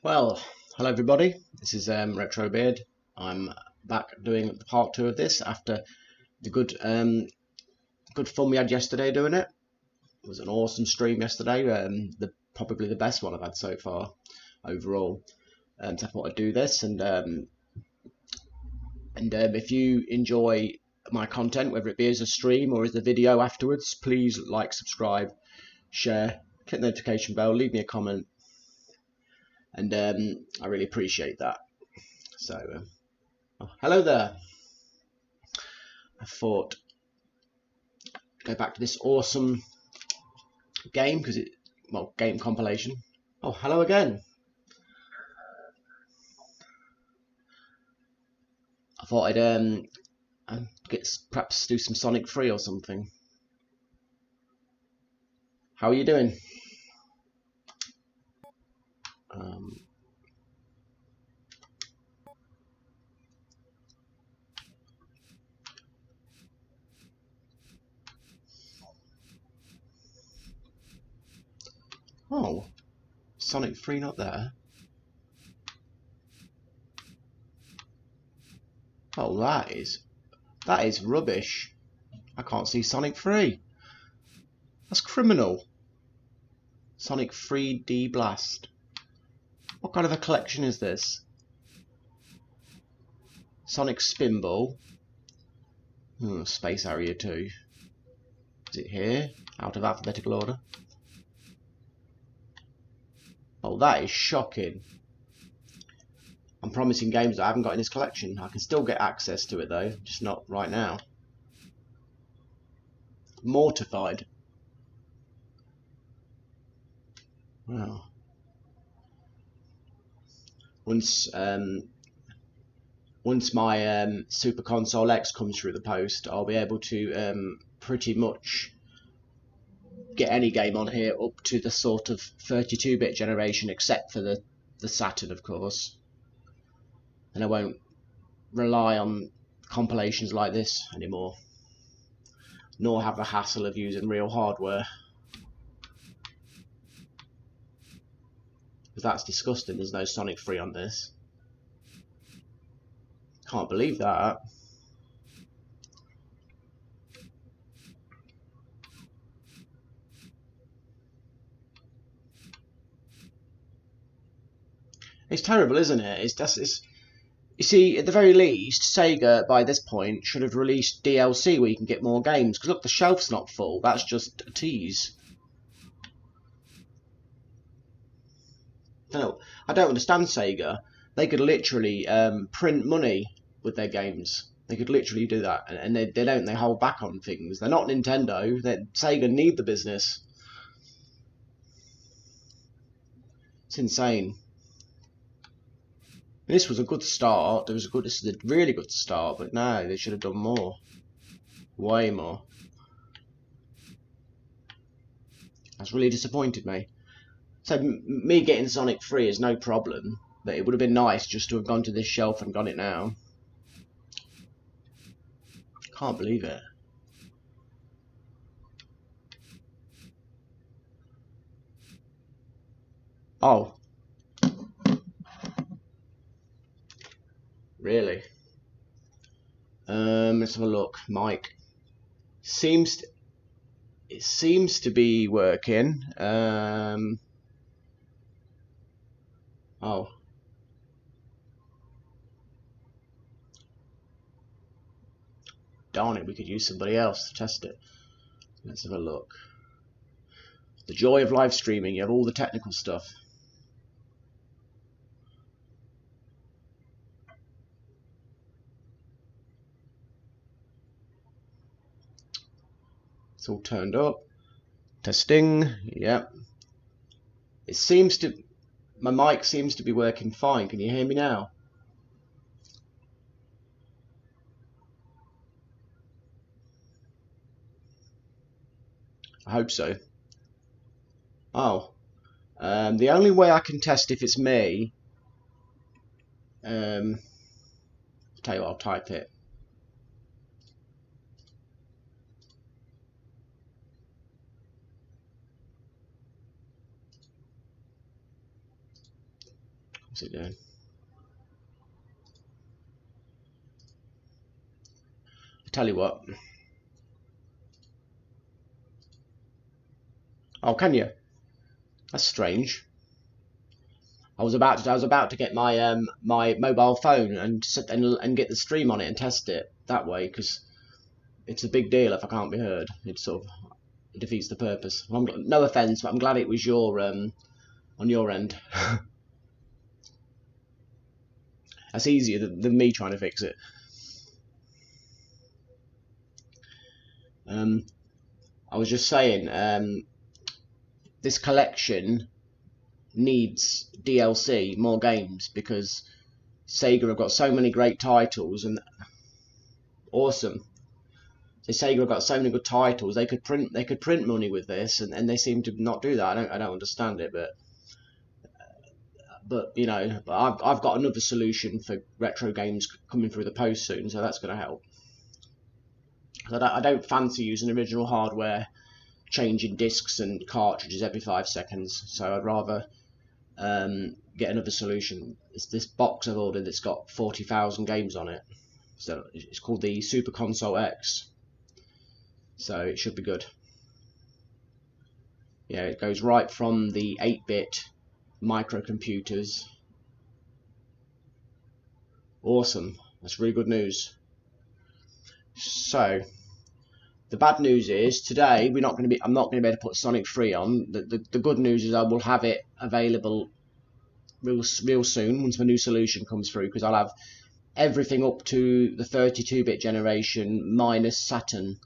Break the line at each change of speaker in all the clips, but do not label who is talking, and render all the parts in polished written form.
Well, hello everybody, this is Retrobeard. I'm back doing part 2 of this after the good fun we had yesterday doing it. It was an awesome stream yesterday, probably the best one I've had so far overall. So I thought I'd do this, and if you enjoy my content, whether it be as a stream or as a video afterwards, please like, subscribe, share, click the notification bell, leave me a comment. And I really appreciate that. So, oh, hello there. I thought I'd go back to this awesome game because game compilation. Oh, hello again. I thought I'd perhaps do some Sonic 3 or something. How are you doing? Oh, Sonic 3 not there. Oh, that is rubbish. I can't see Sonic 3. That's criminal. Sonic 3D Blast. What kind of a collection is this? Sonic Spinball. Space Area 2. Is it here? Out of alphabetical order. Oh, that is shocking. I'm promising games that I haven't got in this collection. I can still get access to it though, just not right now. Mortified. Wow. Once my Super Console X comes through the post, I'll be able to pretty much get any game on here up to the sort of 32-bit generation, except for the Saturn, of course. And I won't rely on compilations like this anymore, nor have the hassle of using real hardware. Because that's disgusting, there's no Sonic 3 on this. Can't believe that. It's terrible, isn't it? It's you see, at the very least, Sega by this point should have released DLC where you can get more games. Because look, the shelf's not full. That's just a tease. No, I don't understand Sega. They could literally print money with their games. They could literally do that, and they don't. They hold back on things. They're not Nintendo. Sega need the business. It's insane. This was a good start. This is a really good start, but no, they should have done more. Way more. That's really disappointed me. So me getting Sonic 3 is no problem, but it would have been nice just to have gone to this shelf and got it now. Can't believe it. Oh. Really? Let's have a look. Mike. It seems to be working. Oh. Darn it, we could use somebody else to test it. Let's have a look. The joy of live streaming, you have all the technical stuff. It's all turned up. Testing. Yep. My mic seems to be working fine. Can you hear me now? I hope so. Oh. The only way I can test if it's me, I'll tell you what, I'll type it. What's it doing? I tell you what. Oh, can you? That's strange. I was about to get my my mobile phone and get the stream on it and test it that way, because it's a big deal if I can't be heard. It sort of defeats the purpose. No offence, but I'm glad it was your on your end. That's easier than me trying to fix it. I was just saying, this collection needs DLC, more games, because Sega have got so many great titles and awesome. So Sega have got so many good titles. They could print money with this, and they seem to not do that. I don't understand it, but you know, I've got another solution for retro games coming through the post soon, so that's going to help. I don't fancy using original hardware, changing discs and cartridges every 5 seconds. So I'd rather get another solution. It's this box I've ordered that's got 40,000 games on it. So it's called the Super Console X. So it should be good. Yeah, it goes right from the 8-bit microcomputers. Awesome. That's really good news. So the bad news is today I'm not going to be able to put Sonic 3 on. The good news is I will have it available real soon once my new solution comes through, because I'll have everything up to the 32-bit generation minus Saturn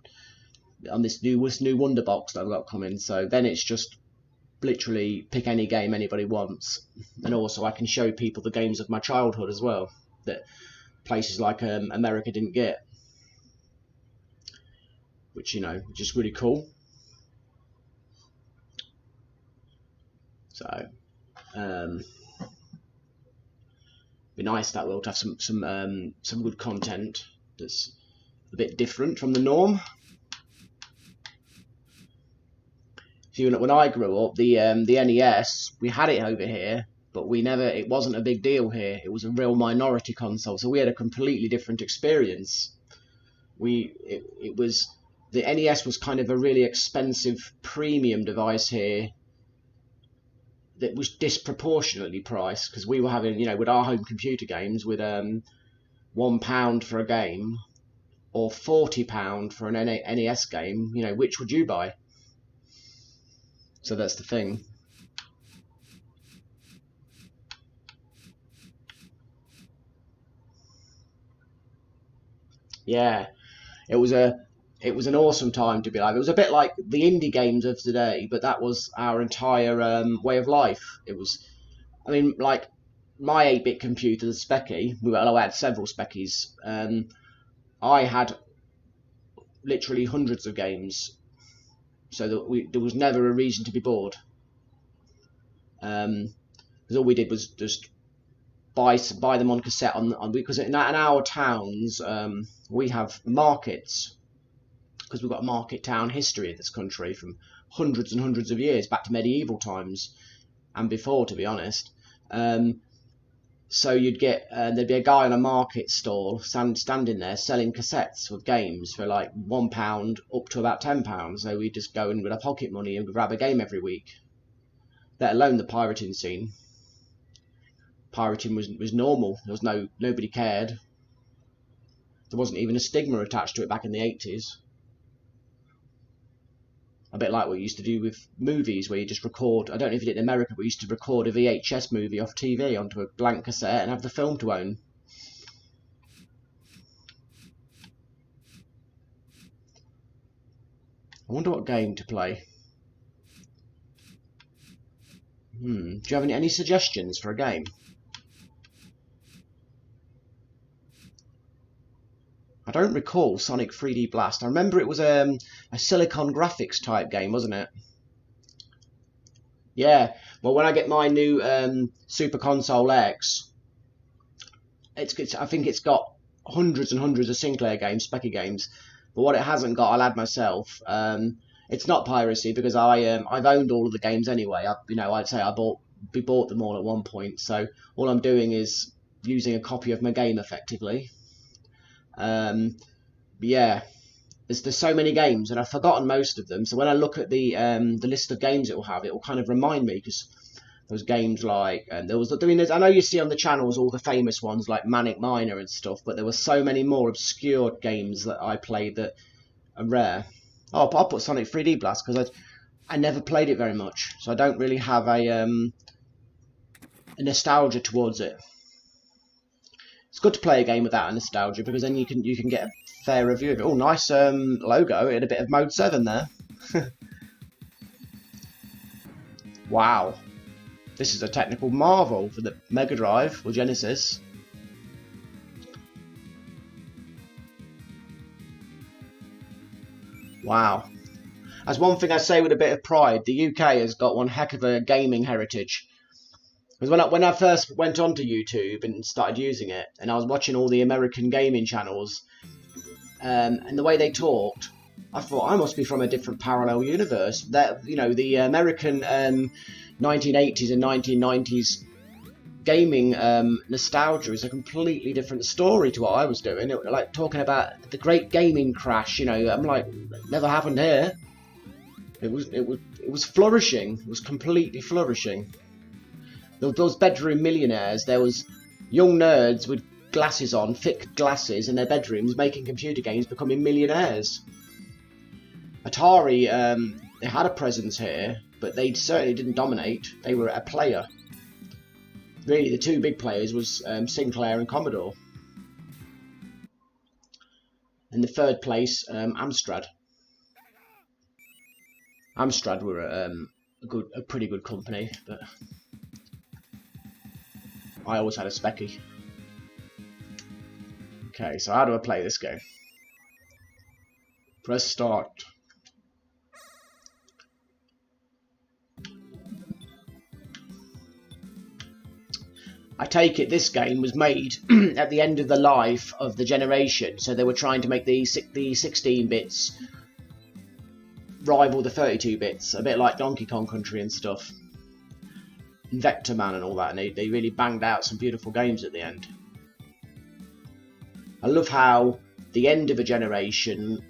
on this new Wonder Box that I've got coming. So then it's just literally pick any game anybody wants, and also I can show people the games of my childhood as well that places like America didn't get, which, you know, just really cool. So be nice that we'll have some good content that's a bit different from the norm. So, when I grew up, the NES, we had it over here, but it wasn't a big deal here. It was a real minority console, so we had a completely different experience. The NES was kind of a really expensive premium device here that was disproportionately priced, because we were having, you know, with our home computer games, with £1 for a game or £40 for an NES game, you know, which would you buy? So that's the thing. Yeah, it was an awesome time to be alive. It was a bit like the indie games of today, but that was our entire way of life. It was, I mean, like my 8-bit computer, the Specky. I had several Speckies. I had literally hundreds of games, so that there was never a reason to be bored. Because all we did was just buy them on cassette because in our towns we have markets, because we've got a market town history in this country from hundreds and hundreds of years back to medieval times and before, to be honest. So you'd get there'd be a guy in a market stall standing there selling cassettes with games for like £1 up to about £10. So we'd just go in with our pocket money and grab a game every week. Let alone the pirating scene. Pirating was normal. There was nobody cared. There wasn't even a stigma attached to it back in the 80s. A bit like what you used to do with movies, where you just record, I don't know if you did in America, but you used to record a VHS movie off TV onto a blank cassette and have the film to own. I wonder what game to play. Do you have any suggestions for a game? I don't recall Sonic 3D Blast. I remember it was a Silicon Graphics type game, wasn't it? Yeah. Well, when I get my new Super Console X, I think it's got hundreds and hundreds of Sinclair games, Specky games. But what it hasn't got, I'll add myself. It's not piracy, because I've owned all of the games anyway. I'd say I bought we bought them all at one point. So all I'm doing is using a copy of my game effectively. Yeah, there's so many games, and I've forgotten most of them. So when I look at the list of games it will have, it will kind of remind me, because those games like there was, I mean, I know you see on the channels all the famous ones like Manic Miner and stuff, but there were so many more obscure games that I played that are rare. Oh, I'll put Sonic 3D Blast because I never played it very much, so I don't really have a nostalgia towards it. It's good to play a game without a nostalgia, because then you can get a fair review of it. Oh, nice logo. It had a bit of Mode 7 there. Wow. This is a technical marvel for the Mega Drive or Genesis. Wow. That's one thing I say with a bit of pride. The UK has got one heck of a gaming heritage. Because when I first went onto YouTube and started using it, and I was watching all the American gaming channels, and the way they talked, I thought I must be from a different parallel universe. That, you know, the American 1980s and 1990s gaming nostalgia is a completely different story to what I was doing. It, like talking about the great gaming crash, you know, I'm like, never happened here. It was flourishing. It was completely flourishing. Those bedroom millionaires, there was young nerds with glasses on, thick glasses in their bedrooms, making computer games, becoming millionaires. Atari, they had a presence here, but they certainly didn't dominate. They were a player. Really, the two big players was Sinclair and Commodore. And the third place, Amstrad. Amstrad were a pretty good company, but I always had a Specky. Okay, so how do I play this game? Press start. I take it this game was made at the end of the life of the generation, so they were trying to make the 16 bits rival the 32 bits, a bit like Donkey Kong Country and stuff, and Vector Man and all that, and they really banged out some beautiful games at the end. I love how the end of a generation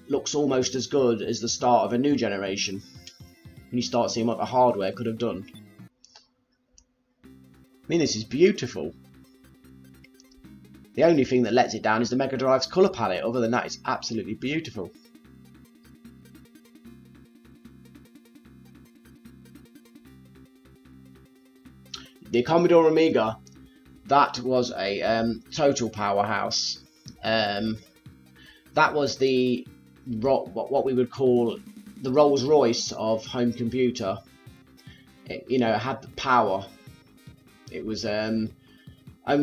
looks almost as good as the start of a new generation, when you start seeing what the hardware could have done. I mean, this is beautiful. The only thing that lets it down is the Mega Drive's colour palette. Other than that, it's absolutely beautiful. The Commodore Amiga, that was a total powerhouse. That was the what we would call the Rolls Royce of home computer. You know, it had the power. It was only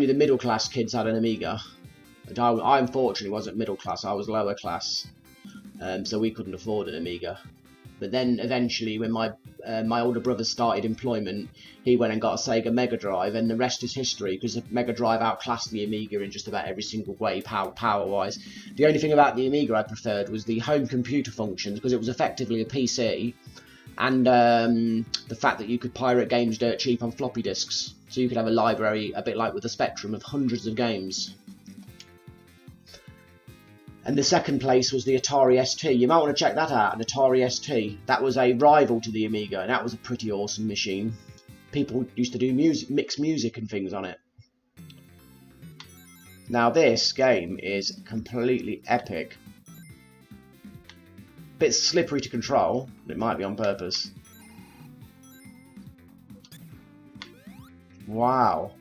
the middle class kids had an Amiga. And I unfortunately wasn't middle class. I was lower class, so we couldn't afford an Amiga. But then eventually, when my older brother started employment, he went and got a Sega Megadrive, and the rest is history, because the Megadrive outclassed the Amiga in just about every single way, power-wise. The only thing about the Amiga I preferred was the home computer functions, because it was effectively a PC, and the fact that you could pirate games dirt cheap on floppy disks. So you could have a library, a bit like with the Spectrum, of hundreds of games. And the second place was the Atari ST. You might want to check that out, an Atari ST. That was a rival to the Amiga, and that was a pretty awesome machine. People used to do mix music and things on it. Now this game is completely epic. Bit slippery to control, but it might be on purpose. Wow.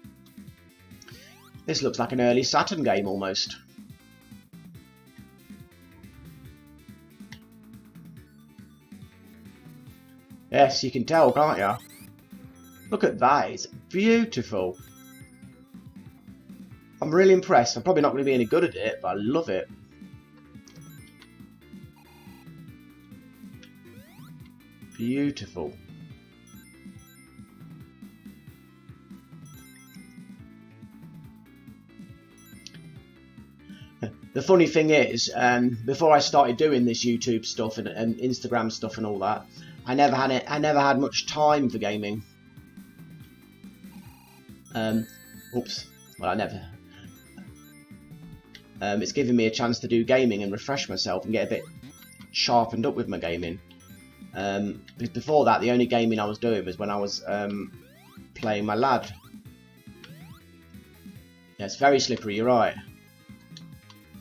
This looks like an early Saturn game almost. Yes, you can tell, can't you? Look at that, it's beautiful. I'm really impressed. I'm probably not going to be any good at it, but I love it. Beautiful. The funny thing is, before I started doing this YouTube stuff and Instagram stuff and all that, I never had much time for gaming. Oops. Well, I never. It's giving me a chance to do gaming and refresh myself and get a bit sharpened up with my gaming. Before that, the only gaming I was doing was when I was playing my lad. Yeah, it's very slippery, you're right.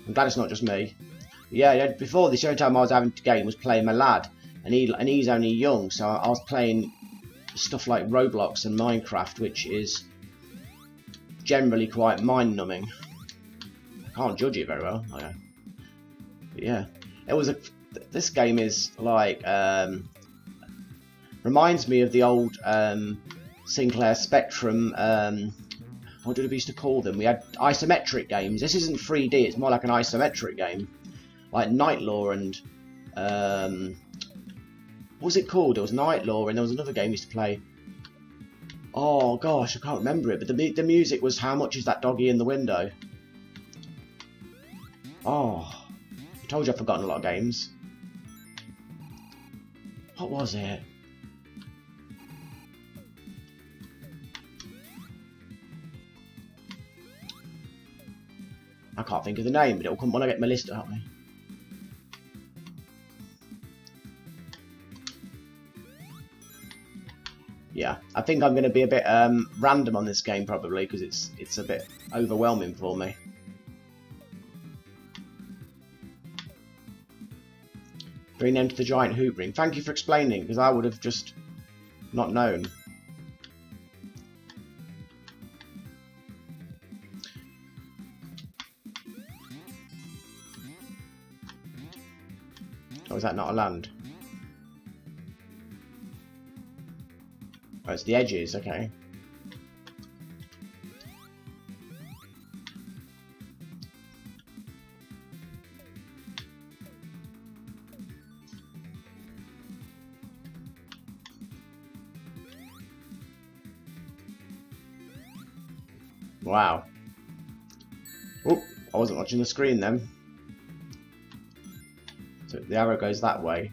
I'm glad it's not just me. Yeah, before this, the only time I was having to game was playing my lad, and he's only young, so I was playing stuff like Roblox and Minecraft, which is generally quite mind-numbing. I can't judge it very well. But yeah, this game is like reminds me of the old Sinclair Spectrum. What did we used to call them? We had isometric games. This isn't 3D, it's more like an isometric game. Like Night Law and... what was it called? There was Night Law and there was another game we used to play. Oh gosh, I can't remember it. But the music was How Much Is That Doggy in the Window? Oh, I told you I've forgotten a lot of games. What was it? I can't think of the name, but it'll come when I get my list out. Yeah, I think I'm going to be a bit random on this game probably because it's a bit overwhelming for me. Bring them to the giant hoop ring. Thank you for explaining, because I would have just not known. Oh, is that not a land? Oh, it's the edges, okay. Wow. Oh, I wasn't watching the screen then. So the arrow goes that way.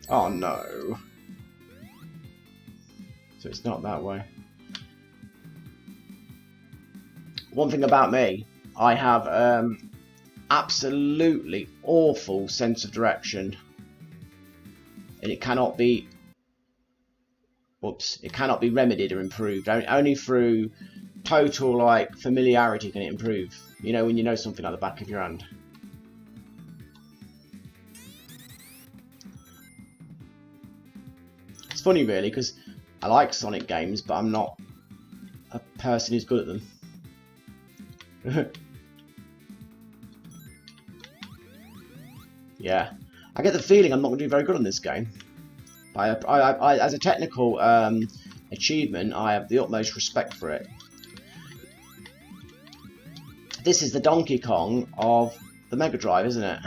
Oh no. So it's not that way. One thing about me, I have absolutely awful sense of direction, and it cannot be remedied or improved. Only through total like familiarity can it improve. You know, when you know something like the back of your hand. It's funny really, because I like Sonic games, but I'm not a person who's good at them. Yeah, I get the feeling I'm not going to do very good on this game. As a technical achievement, I have the utmost respect for it. This is the Donkey Kong of the Mega Drive, isn't it?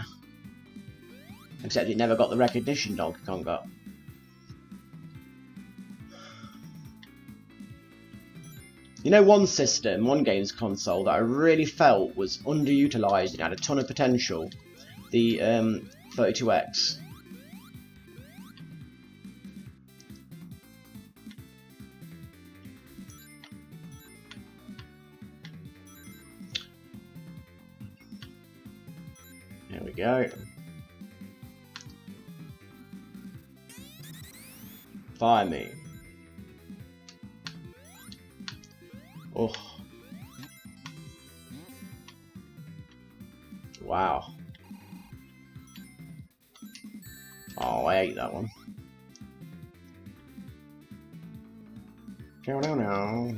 Except it never got the recognition Donkey Kong got. You know, one games console that I really felt was underutilised and had a ton of potential? The 32X. There we go. Fire me. Oh. Wow. Oh, I ate that one. No.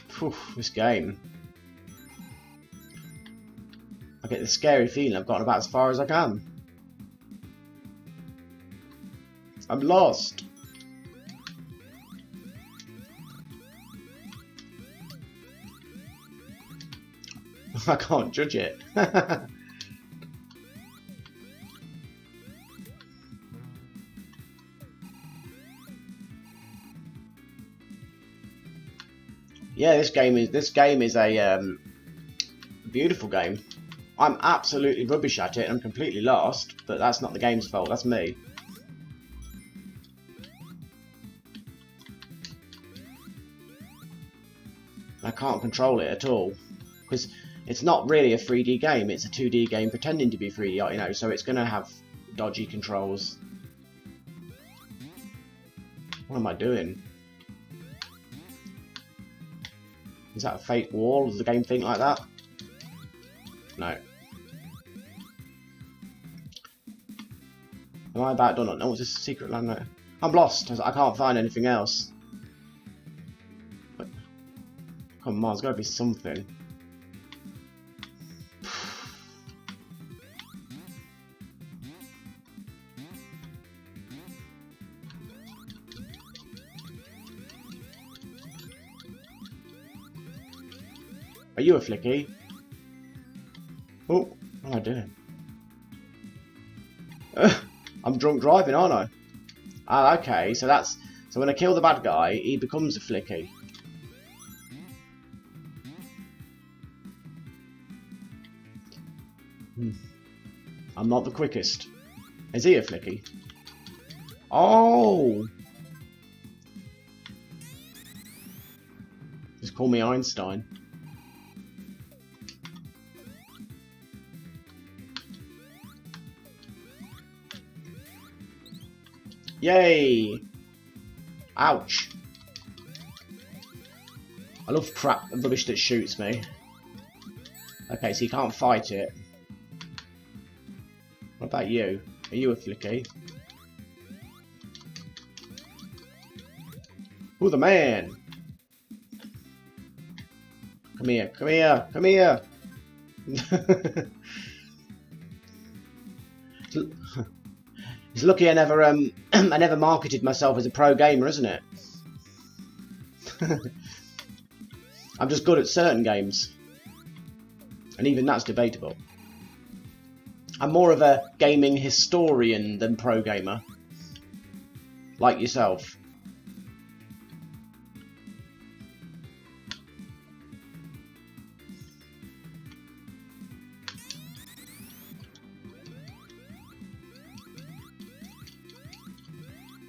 Phew, this game. I get the scary feeling I've gotten about as far as I can. I'm lost. I can't judge it. Yeah, this game is a beautiful game. I'm absolutely rubbish at it. I'm completely lost, but that's not the game's fault. That's me. I can't control it at all because it's not really a 3D game. It's a 2D game pretending to be 3D, you know. So it's going to have dodgy controls. What am I doing? Is that a fake wall? Does the game think like that? No. Am I about done? No, it's a secret land. I'm lost. I can't find anything else. But, come on, there's got to be something. Are you a flicky? Oh, what am I doing? I'm drunk driving, aren't I? Ah, okay, so when I kill the bad guy, he becomes a flicky. I'm not the quickest. Is he a flicky? Oh! Just call me Einstein. Yay! Ouch! I love crap and rubbish that shoots me. Okay, so you can't fight it. What about you? Are you a flicky? Who's the man? Come here, come here, come here! It's lucky I never I never marketed myself as a pro gamer, isn't it? I'm just good at certain games. And even that's debatable. I'm more of a gaming historian than pro gamer. Like yourself.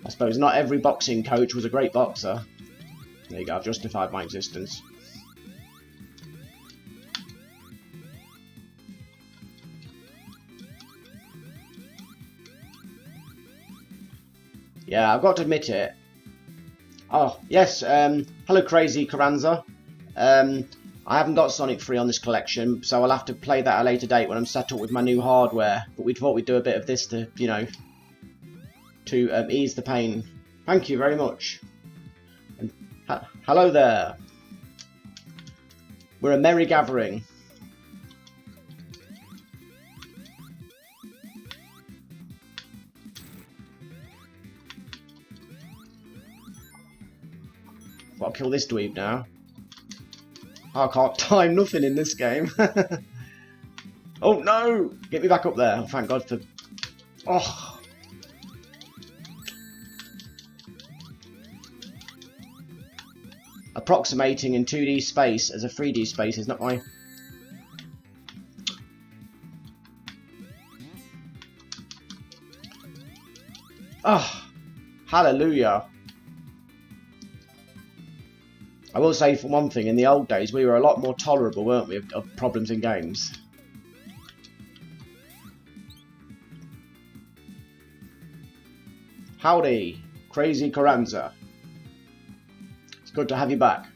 I suppose not every boxing coach was a great boxer. There you go, I've justified my existence. Yeah, I've got to admit it. Oh, yes, hello Crazy Carranza. I haven't got Sonic 3 on this collection, so I'll have to play that at a later date when I'm set up with my new hardware. But we thought we'd do a bit of this to, you know, to ease the pain. Thank you very much. And hello there. We're a merry gathering. I'll kill this dweeb now. I can't time nothing in this game. Oh no! Get me back up there. Oh, thank God for... Oh! Approximating in 2D space as a 3D space is not my... Oh! Hallelujah! I will say for one thing, in the old days we were a lot more tolerable, weren't we, of problems in games. Howdy, Crazy Carranza. It's good to have you back.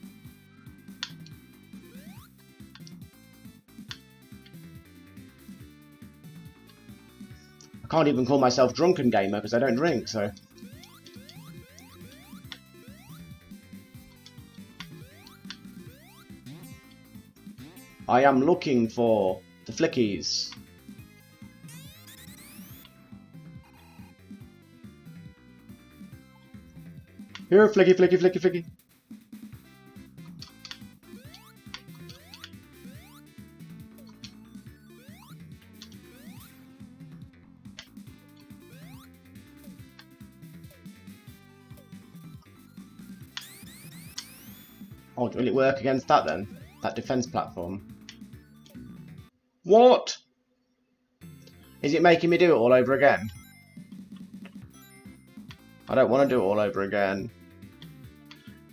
I can't even call myself Drunken Gamer because I don't drink, so... I am looking for the flickies. Here, flicky, flicky, flicky, flicky. Oh, will it work against that then? That defense platform? What? Is it making me do it all over again? I don't want to do it all over again.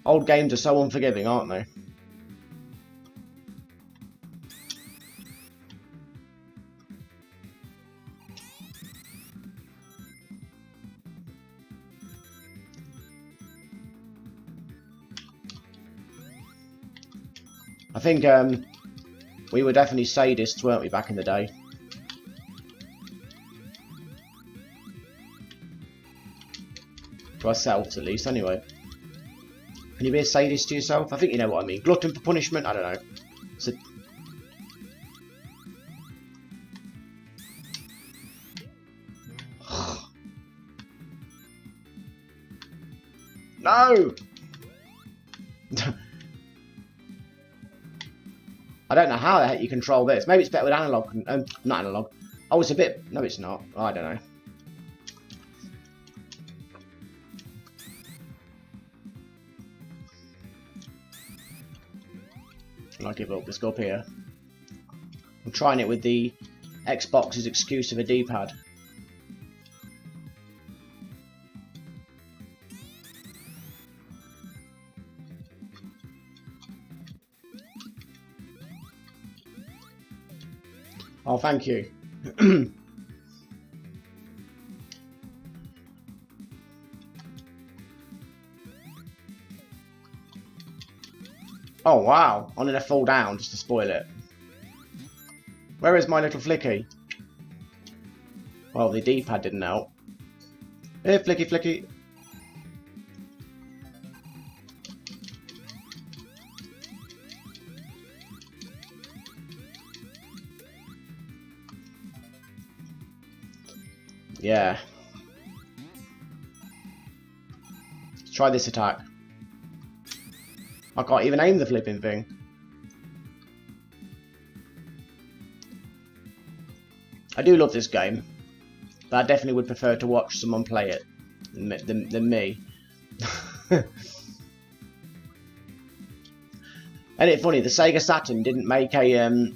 Old games are so unforgiving, aren't they? I think we were definitely sadists, weren't we, back in the day? To ourselves, at least, anyway. Can you be a sadist to yourself? I think you know what I mean. Glutton for punishment? I don't know. So... No! I don't know how the heck you control this. Maybe it's better with analog. Not analog. Oh, it's a bit... No, it's not. I don't know. I'll give up. Let's go up here. I'm trying it with the Xbox's exclusive a D-pad. Oh, thank you. Oh, wow. I'm going to fall down just to spoil it. Where is my little Flicky? Well, the D-pad didn't help. Here, Flicky, Flicky. Yeah. Let's try this attack. I can't even aim the flipping thing. I do love this game, but I definitely would prefer to watch someone play it than me. And it's funny, the Sega Saturn didn't make a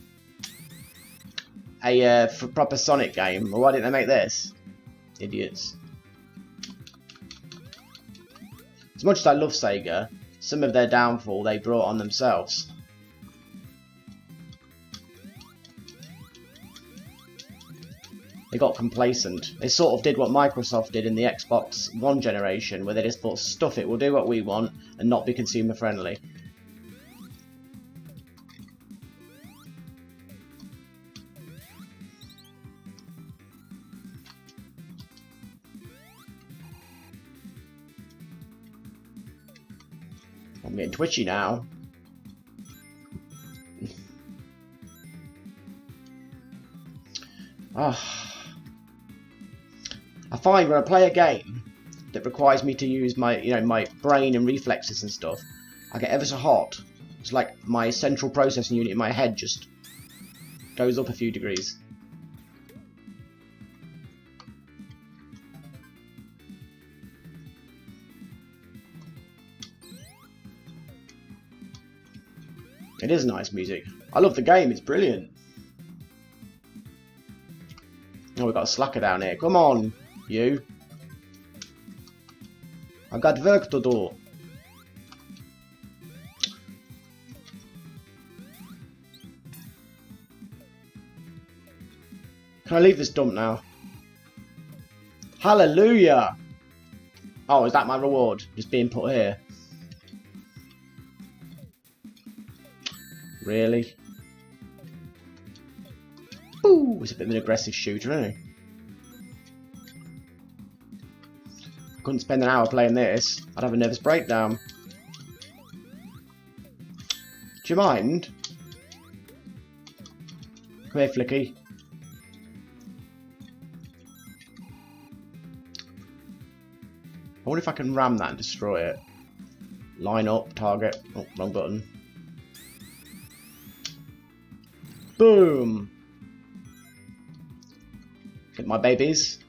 proper Sonic game. Well, why didn't they make this? Idiots. As much as I love Sega, some of their downfall they brought on themselves. They got complacent. They sort of did what Microsoft did in the Xbox One generation, where they just thought, stuff it, we'll do what we want and not be consumer friendly. I'm getting twitchy now. I find when I play a game that requires me to use my, my brain and reflexes and stuff, I get ever so hot. It's like my central processing unit in my head just goes up a few degrees. It is nice music. I love the game, it's brilliant. Oh, we've got a slacker down here. Come on, you. I've got work to do. Can I leave this dump now? Hallelujah! Oh, is that my reward? Just being put here? Really? Ooh, he's a bit of an aggressive shooter, isn't he? Couldn't spend an hour playing this. I'd have a nervous breakdown. Do you mind? Come here, Flicky. I wonder if I can ram that and destroy it. Line up, target. Oh, wrong button. Boom! Hit my babies.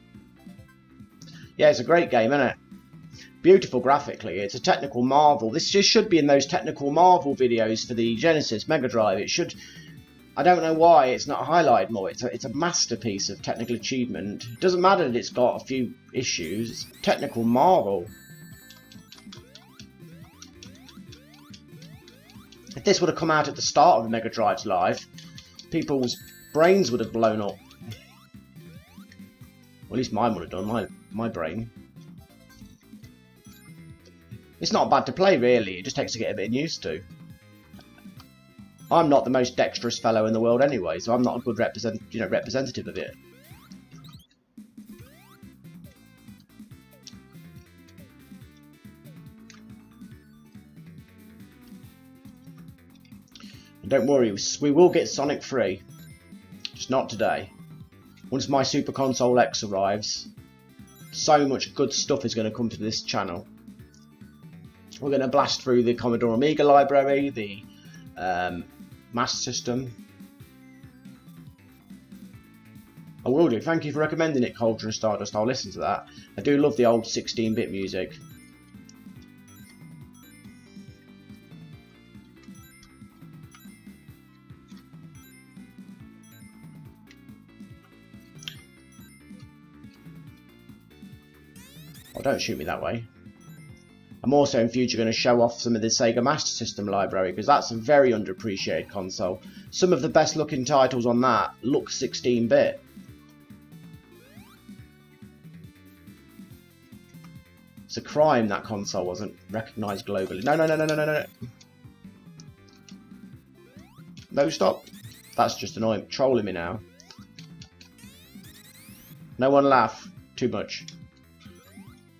Yeah, it's a great game, isn't it? Beautiful graphically. It's a technical marvel. This just should be in those technical marvel videos for the Genesis Megadrive. It should. I don't know why it's not highlighted more. It's a masterpiece of technical achievement. It doesn't matter that it's got a few issues. It's a technical marvel. If this would have come out at the start of the Megadrive's life, people's brains would have blown up. Well, at least mine would have done. My brain. It's not bad to play, really. It just takes to get a bit used to. I'm not the most dexterous fellow in the world anyway, so I'm not a good representative of it. And don't worry, we will get Sonic 3. Just not today. Once my Super Console X arrives, so much good stuff is going to come to this channel. We're going to blast through the Commodore Amiga library, the Master System. I will do. Thank you for recommending it, Culture and Stardust. I'll listen to that. I do love the old 16-bit music. Oh, don't shoot me that way. I'm also in future going to show off some of the Sega Master System library, because that's a very underappreciated console. Some of the best looking titles on that look 16-bit. It's a crime that console wasn't recognised globally. No. No, stop. That's just annoying. Trolling me now. No one laugh. Too much.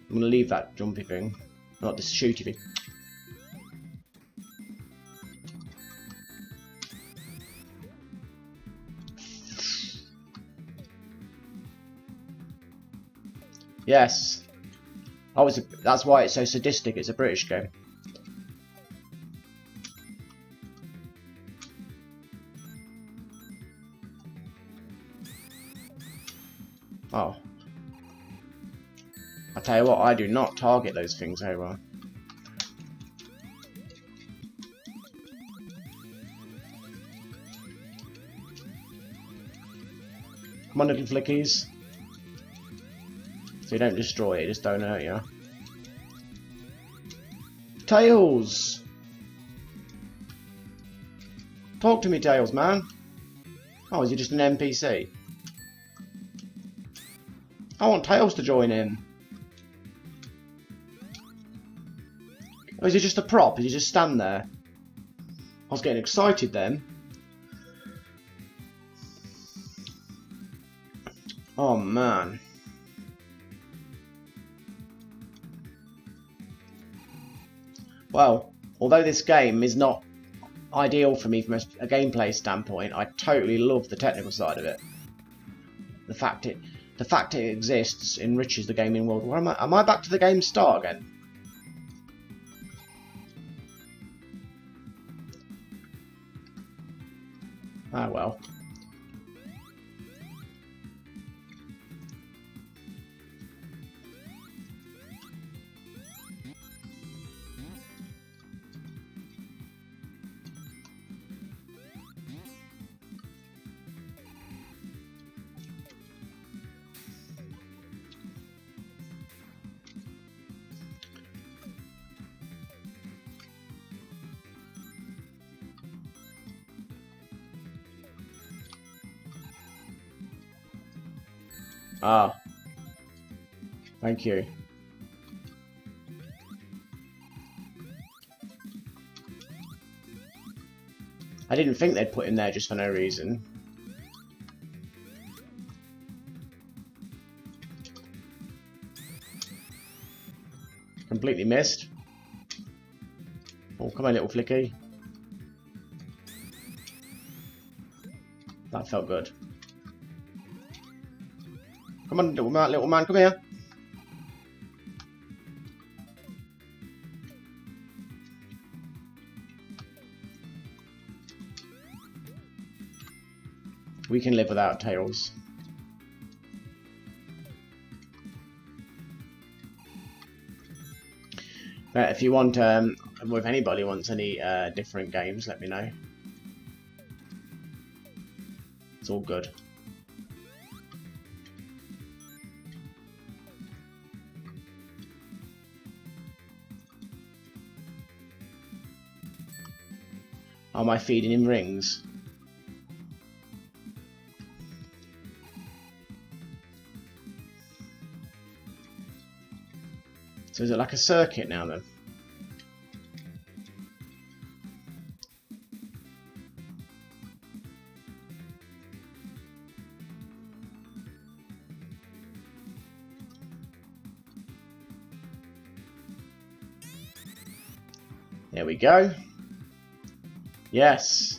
I'm going to leave that jumpy thing. Not this shooty thing. Yes. Oh, that's why it's so sadistic. It's a British game. Oh. I tell you what, I do not target those things very well. Come on, little flickies. So you don't destroy it, just don't hurt you. Tails! Talk to me, Tails, man. Oh, is he just an NPC? I want Tails to join in. Or is he just a prop? Does he just stand there? I was getting excited then. Oh man. Well, although this game is not ideal for me from a gameplay standpoint, I totally love the technical side of it. The fact it exists enriches the gaming world. Where am I back to the game start again? Ah well. Ah. Thank you. I didn't think they'd put him there just for no reason. Completely missed. Oh, come on, little flicky. That felt good. Come on, little man, come here. We can live without Tails. If you want, well, if anybody wants any different games, let me know. It's all good. Am I feeding him rings? So is it like a circuit now then? There we go. Yes.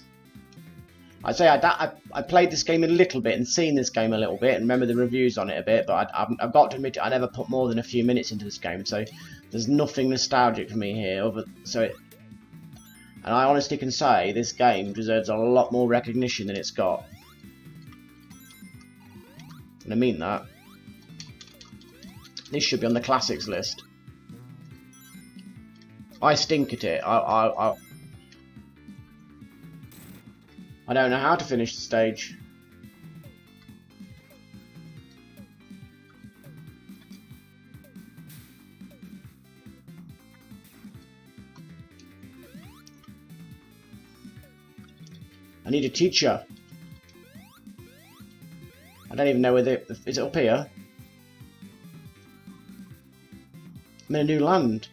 I'd say I played this game a little bit and seen this game a little bit and remember the reviews on it a bit, but I've got to admit I never put more than a few minutes into this game, so there's nothing nostalgic for me here. And I honestly can say this game deserves a lot more recognition than it's got. And I mean that. This should be on the classics list. I stink at it. I don't know how to finish the stage. I need a teacher. I don't even know whether is it up here. I'm in a new land.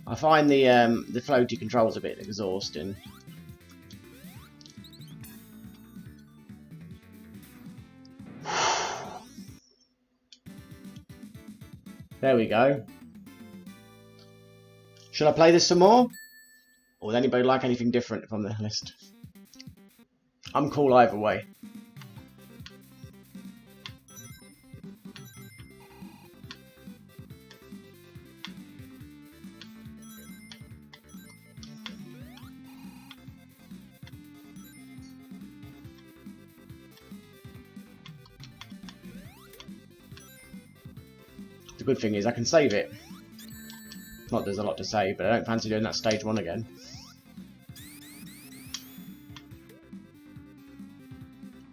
I find the floaty controls a bit exhausting. There we go. Should I play this some more? Or would anybody like anything different from the list? I'm cool either way. The good thing is I can save it. Not there's a lot to save, but I don't fancy doing that stage 1 again.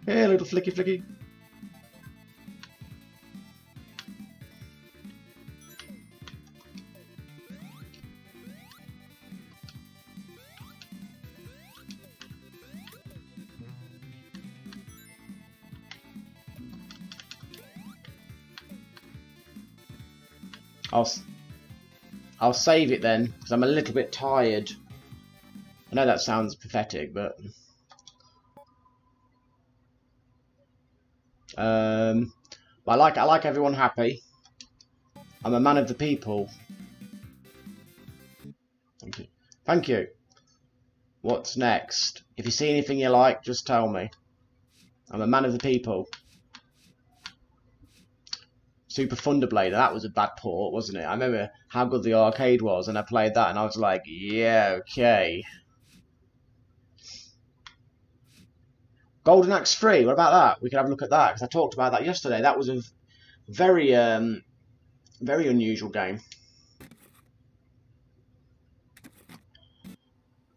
Hey, little flicky flicky. I'll save it then, because I'm a little bit tired. I know that sounds pathetic, but I like everyone happy. I'm a man of the people. Thank you. Thank you. What's next? If you see anything you like, just tell me. I'm a man of the people. Super Thunderblader, that was a bad port, wasn't it? I remember how good the arcade was, and I played that, and I was like, yeah, okay. Golden Axe 3, what about that? We could have a look at that, because I talked about that yesterday. That was a very, very unusual game.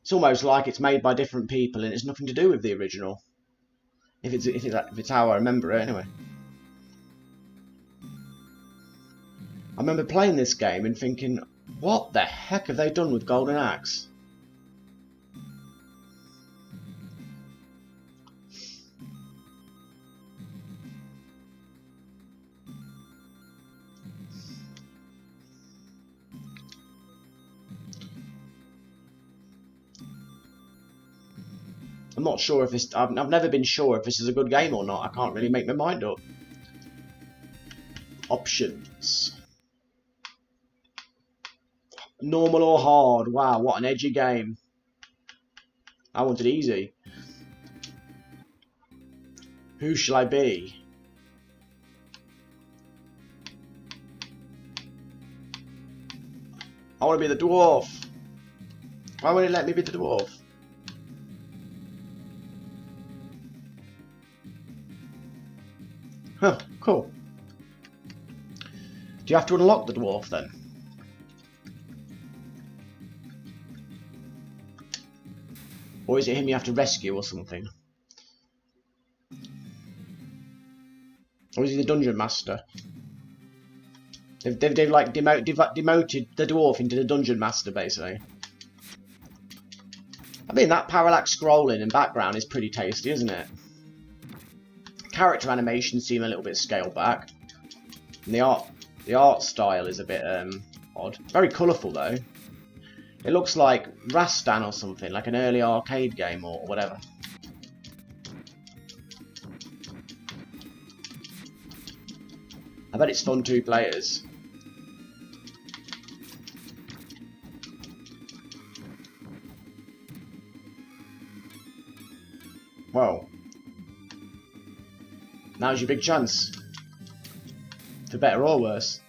It's almost like it's made by different people, and it's nothing to do with the original. If it's how I remember it, anyway. I remember playing this game and thinking, what the heck have they done with Golden Axe? I'm not sure if this... I've never been sure if this is a good game or not. I can't really make my mind up. Options. Normal or hard? Wow, what an edgy game. I wanted easy. Who shall I be? I want to be the dwarf. Why won't it let me be the dwarf? Cool. Do you have to unlock the dwarf then? Or is it him you have to rescue or something? Or is he the dungeon master? They've like demoted the dwarf into the dungeon master, basically. I mean, that parallax scrolling and background is pretty tasty, isn't it? Character animations seem a little bit scaled back. And the art style is a bit odd. Very colourful though. It looks like Rastan or something, like an early arcade game or whatever. I bet it's fun 2 players. Well, now's your big chance. For better or worse.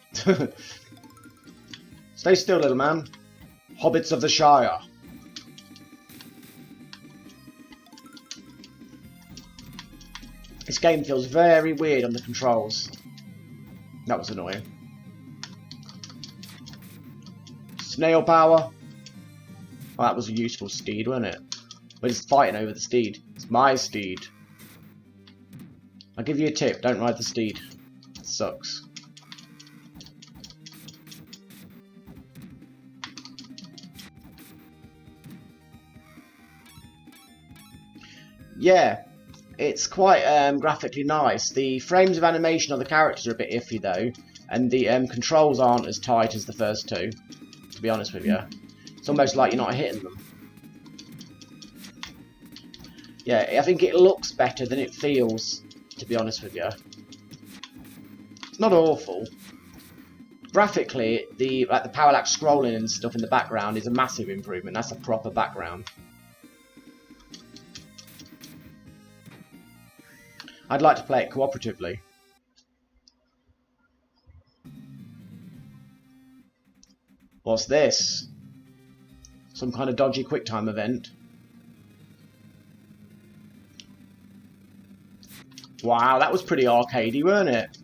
Stay still, little man. Hobbits of the Shire. This game feels very weird on the controls. That was annoying. Snail power. Oh, that was a useful steed, wasn't it? We're just fighting over the steed. It's my steed. I'll give you a tip. Don't ride the steed. It sucks. Yeah, it's quite graphically nice. The frames of animation of the characters are a bit iffy though, and the controls aren't as tight as the first 2, to be honest with you. It's almost like you're not hitting them. Yeah, I think it looks better than it feels, to be honest with you. It's not awful. Graphically, the parallax scrolling and stuff in the background is a massive improvement. That's a proper background. I'd like to play it cooperatively. What's this? Some kind of dodgy QuickTime event. Wow, that was pretty arcadey, weren't it?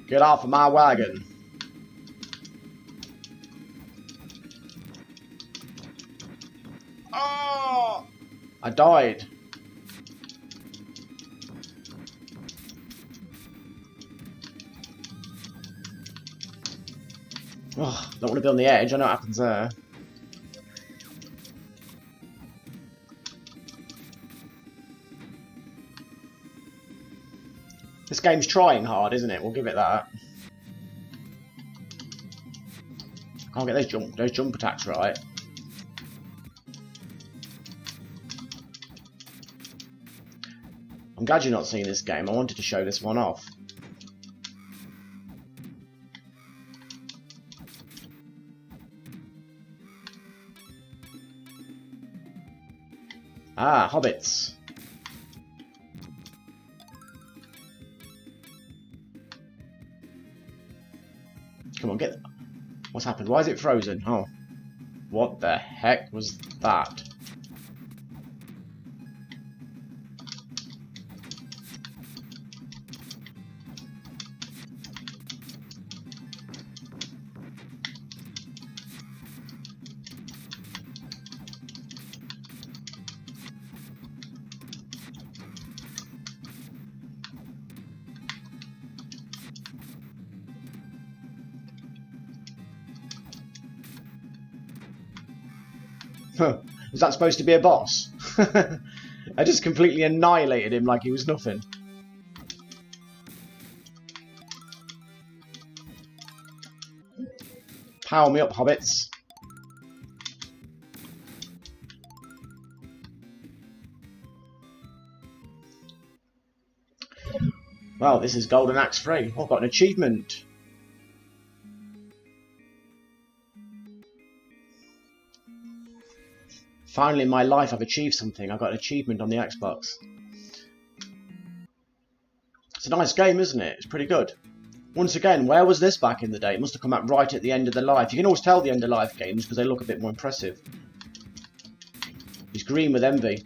Get off of my wagon. Oh! I died. Oh, don't want to be on the edge. I know what happens there. This game's trying hard, isn't it? We'll give it that. Can't get those jump attacks right. I'm glad you're not seeing this game. I wanted to show this one off. Ah, hobbits. Come on, get... What's happened? Why is it frozen? Oh. What the heck was that? Huh. Was that supposed to be a boss? I just completely annihilated him like he was nothing. Power me up, hobbits. Well, this is Golden Axe 3. I've got an achievement. Finally in my life I've achieved something. I've got an achievement on the Xbox. It's a nice game, isn't it? It's pretty good. Once again, where was this back in the day? It must have come out right at the end of the life. You can always tell the end of life games because they look a bit more impressive. He's green with envy.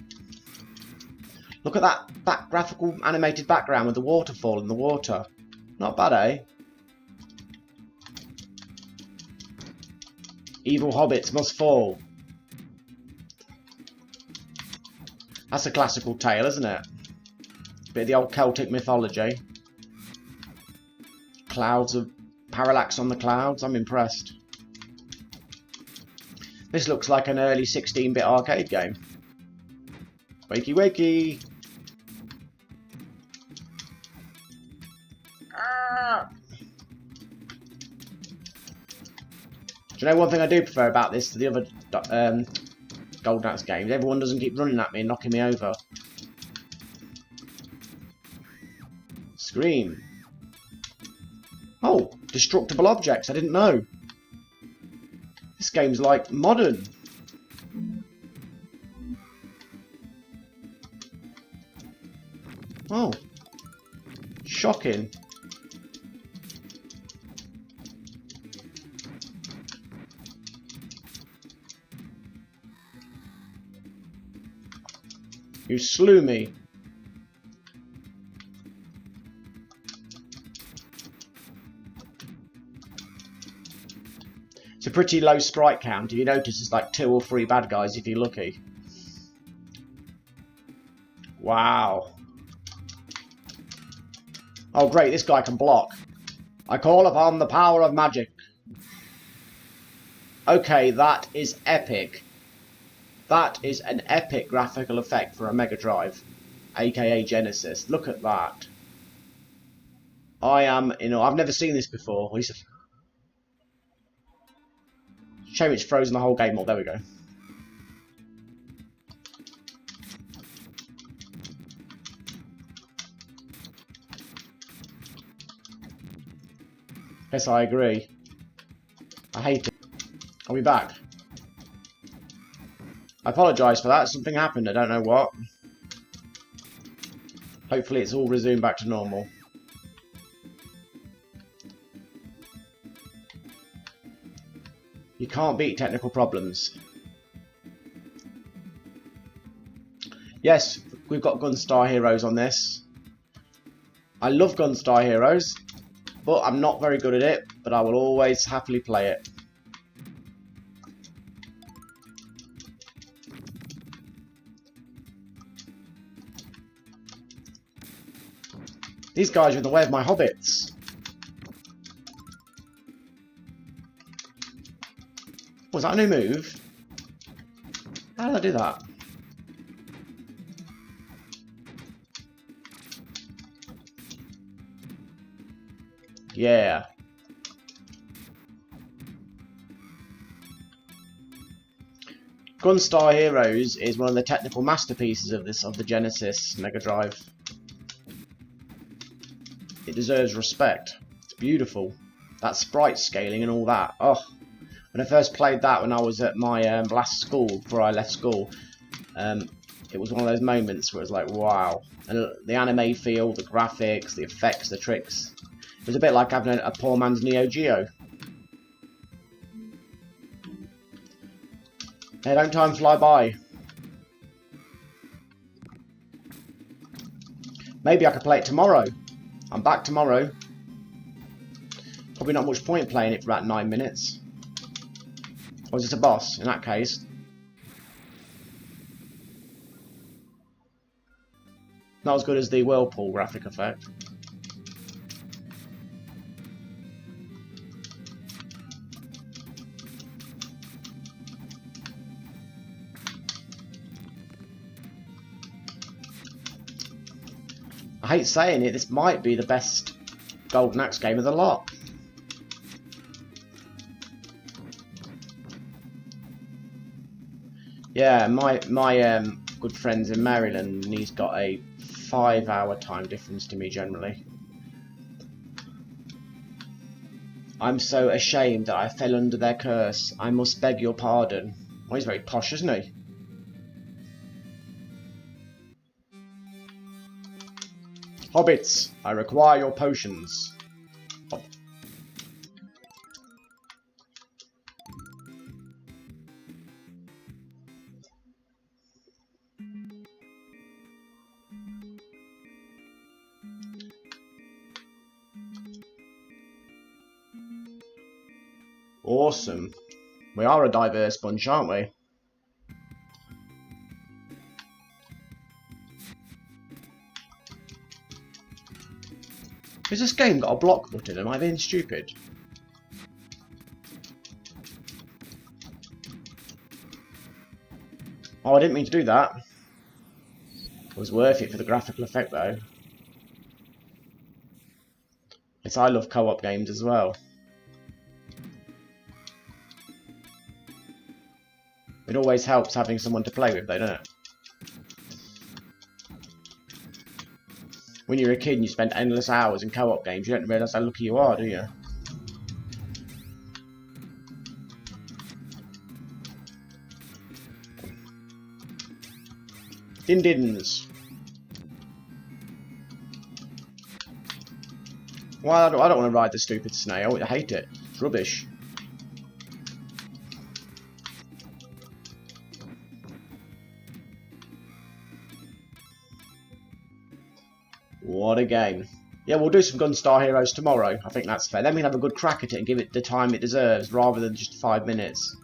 Look at that graphical animated background with the waterfall and the water. Not bad, eh? Evil hobbits must fall. That's a classical tale, isn't it? Bit of the old Celtic mythology. Clouds of parallax on the clouds. I'm impressed. This looks like an early 16-bit arcade game. Wakey wakey! Ah. Do you know one thing I do prefer about this to the other Golden Axe games? Everyone doesn't keep running at me and knocking me over. Scream. Oh, destructible objects. I didn't know. This game's like modern. Oh. Shocking. You slew me. It's a pretty low sprite count. If you notice, it's like 2 or 3 bad guys if you're lucky. Wow. Oh great, this guy can block. I call upon the power of magic. Okay, that is epic. That is an epic graphical effect for a Megadrive, aka Genesis. Look at that. I am, I've never seen this before. Shame it's frozen the whole game. Oh, there we go. Yes, I agree. I hate it. Are we back? I apologise for that. Something happened. I don't know what. Hopefully it's all resumed back to normal. You can't beat technical problems. Yes, we've got Gunstar Heroes on this. I love Gunstar Heroes, but I'm not very good at it, but I will always happily play it. These guys are in the way of my hobbits. Was that a new move? How did I do that? Yeah. Gunstar Heroes is one of the technical masterpieces of the Genesis Megadrive. It deserves respect. It's beautiful. That sprite scaling and all that. Oh, when I first played that when I was at my last school, before I left school, it was one of those moments where it was like, wow. And the anime feel, the graphics, the effects, the tricks. It was a bit like having a poor man's Neo Geo. Hey, don't time fly by. Maybe I could play it tomorrow. I'm back tomorrow. Probably not much point playing it for about 9 minutes. Or is it a boss? In that case. Not as good as the Whirlpool graphic effect. I hate saying it, this might be the best Golden Axe game of the lot. Yeah, my good friend's in Maryland and he's got a 5-hour time difference to me generally. I'm so ashamed that I fell under their curse. I must beg your pardon. Well, he's very posh, isn't he? Hobbits, I require your potions. Oh. Awesome. We are a diverse bunch, aren't we? Has this game got a block button? Am I being stupid? Oh, I didn't mean to do that. It was worth it for the graphical effect, though. Yes, I love co-op games as well. It always helps having someone to play with, though, doesn't it? When you're a kid and you spend endless hours in co-op games, you don't realise how lucky you are, do you? Din-dins. Well, I don't want to ride the stupid snail. I hate it. It's rubbish. What a game. Yeah, we'll do some Gunstar Heroes tomorrow. I think that's fair. Then we can have a good crack at it and give it the time it deserves, rather than just 5 minutes.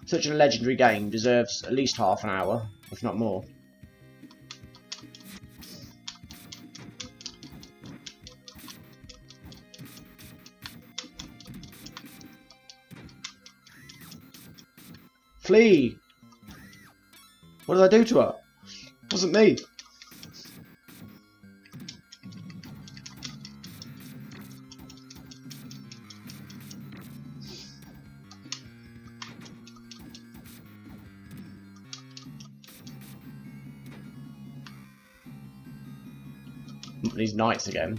Such a legendary game deserves at least half an hour, if not more. Flee! What did I do to her? It wasn't me. These knights again.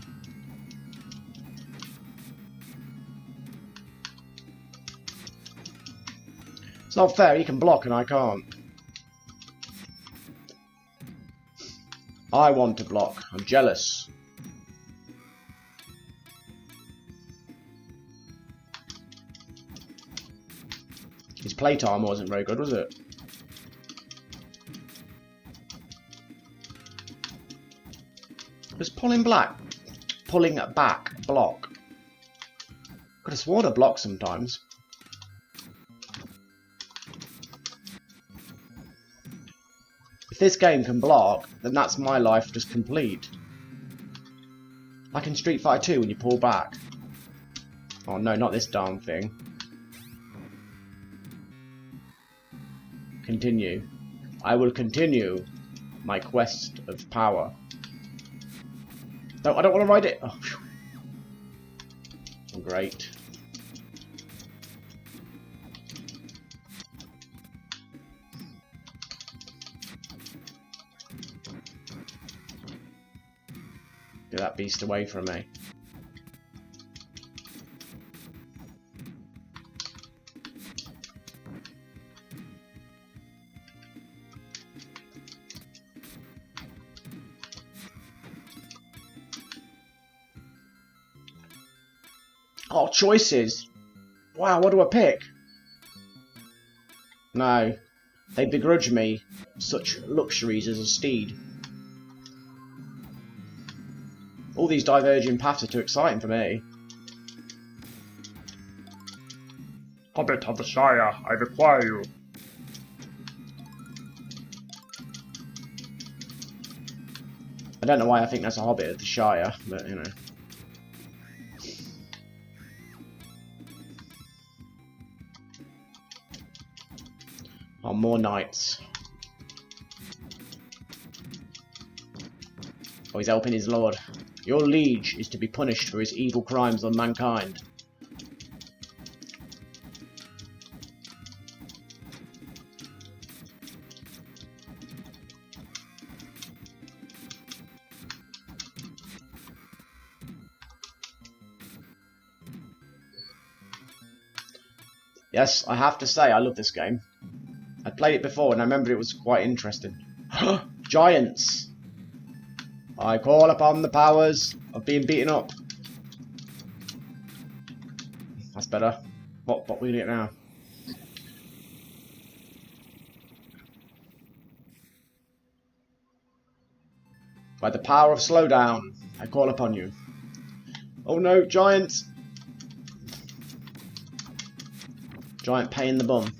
It's not fair, he can block and I can't. I want to block. I'm jealous. His plate armor wasn't very good, was it? Was pulling back block. Could have sworn a block sometimes. If this game can block, then that's my life just complete. Like in Street Fighter 2 when you pull back. Oh no, not this darn thing. Continue. I will continue my quest of power. No, I don't want to ride it. Oh, great. Get that beast away from me. Oh, choices! Wow, what do I pick? No, they begrudge me such luxuries as a steed. All these diverging paths are too exciting for me.
Hobbit of the Shire, I require you.
I don't know why I think that's a Hobbit of the Shire, but you know. Oh, more knights. Oh, he's helping his lord. Your liege is to be punished for his evil crimes on mankind. Yes, I have to say, I love this game. I played it before and I remember it was quite interesting. Giants! I call upon the powers of being beaten up. That's better. What we get now? By the power of slowdown, I call upon you. Oh no, giants! Giant pain in the bum.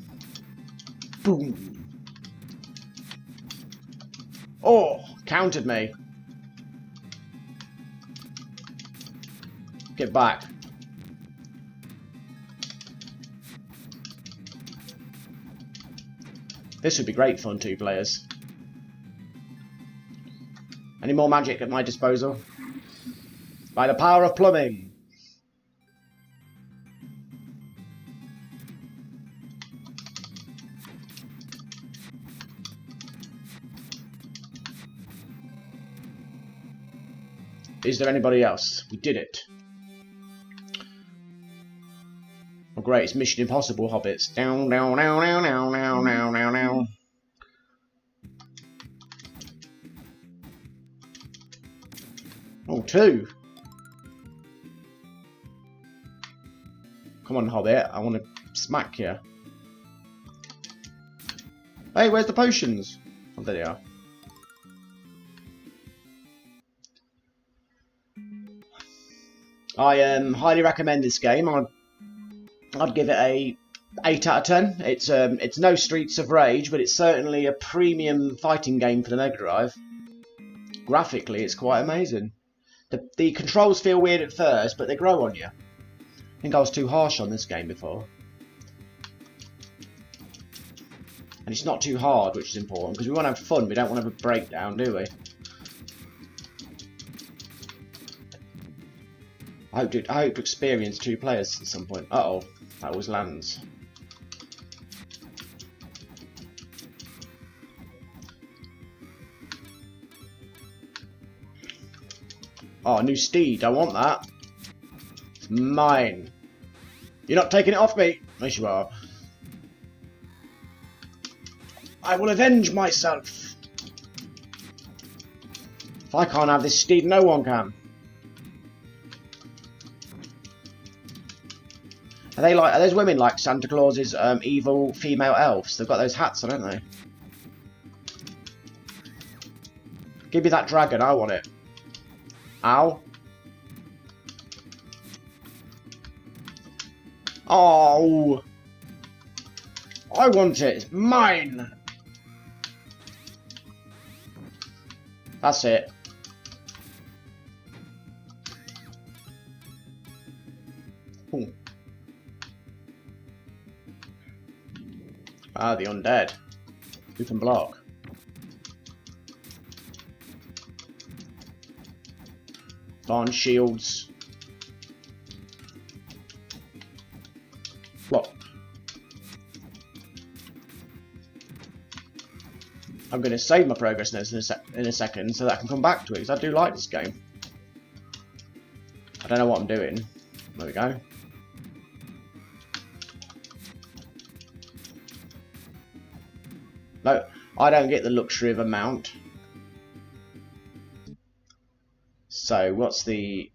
Boom! Oh, countered me. Get back. This would be great fun, 2 players. Any more magic at my disposal? By the power of plumbing. Is there anybody else? We did it. Oh great, it's Mission Impossible, hobbits. Down, down, down, down, down, down, down, down, down. Oh, 2. Come on, hobbit. I want to smack you. Hey, where's the potions? Oh, there they are. I highly recommend this game. I'd give it a 8 out of 10. It's no Streets of Rage, but it's certainly a premium fighting game for the Mega Drive. Graphically, it's quite amazing. The controls feel weird at first, but they grow on you. I think I was too harsh on this game before. And it's not too hard, which is important, because we want to have fun. We don't want to have a breakdown, do we? I hope to experience 2 players at some point. Uh-oh, that was lands. Oh, new steed. I want that. It's mine. You're not taking it off me. Yes, you are. I will avenge myself. If I can't have this steed, no one can. Are those women like Santa Claus's evil female elves? They've got those hats on, haven't they? Give me that dragon, I want it. Ow. Oh. I want it. It's mine. That's it. Ooh. Ah, the undead. Who can block? Barn shields. Block. I'm going to save my progress notes in a second so that I can come back to it, because I do like this game. I don't know what I'm doing. There we go. No, I don't get the luxury of a mount. So, what's the...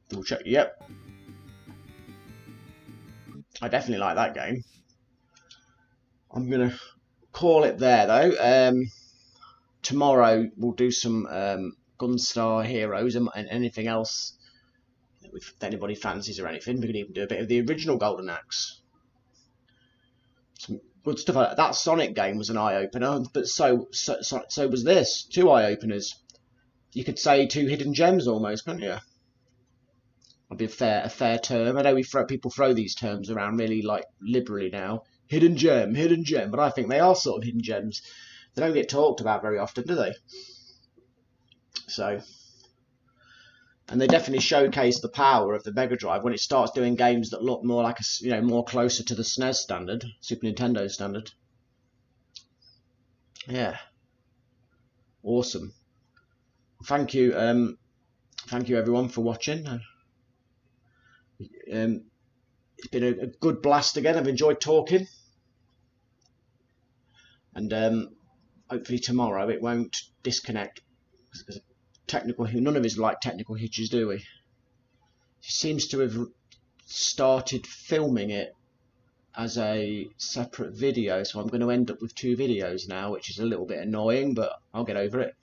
Double check, yep. I definitely like that game. I'm going to call it there, though. Tomorrow, we'll do some Gunstar Heroes and anything else. If anybody fancies or anything, we could even do a bit of the original Golden Axe. Some good stuff like that. That Sonic game was an eye-opener, but so was this. 2 eye-openers. You could say 2 hidden gems almost, couldn't you? That'd be a fair term. I know people throw these terms around really like liberally now. Hidden gem, but I think they are sort of hidden gems. They don't get talked about very often, do they? So... And they definitely showcase the power of the Mega Drive when it starts doing games that look more like more closer to the SNES standard, Super Nintendo standard. Yeah, awesome. Thank you everyone for watching. It's been a good blast again. I've enjoyed talking. and hopefully tomorrow it won't disconnect. Technical, none of us like technical hitches, do we? He seems to have started filming it as a separate video, so I'm going to end up with 2 videos now, which is a little bit annoying, but I'll get over it.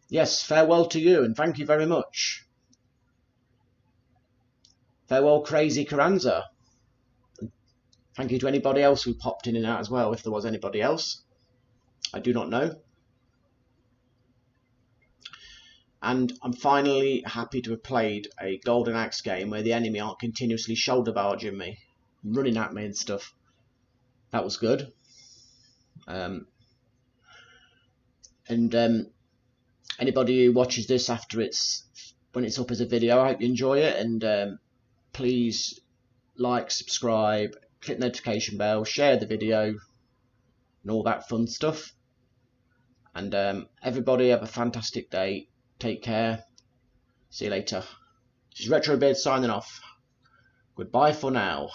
Yes, farewell to you, and thank you very much. Farewell, Crazy Carranza. Thank you to anybody else who popped in and out as well, if there was anybody else. I do not know. And I'm finally happy to have played a Golden Axe game where the enemy aren't continuously shoulder barging me, running at me and stuff. That was good. Anybody who watches this after when it's up as a video, I hope you enjoy it, and please like, subscribe, click the notification bell, share the video, and all that fun stuff. And everybody have a fantastic day. Take care. See you later. This is RetroBeard signing off. Goodbye for now.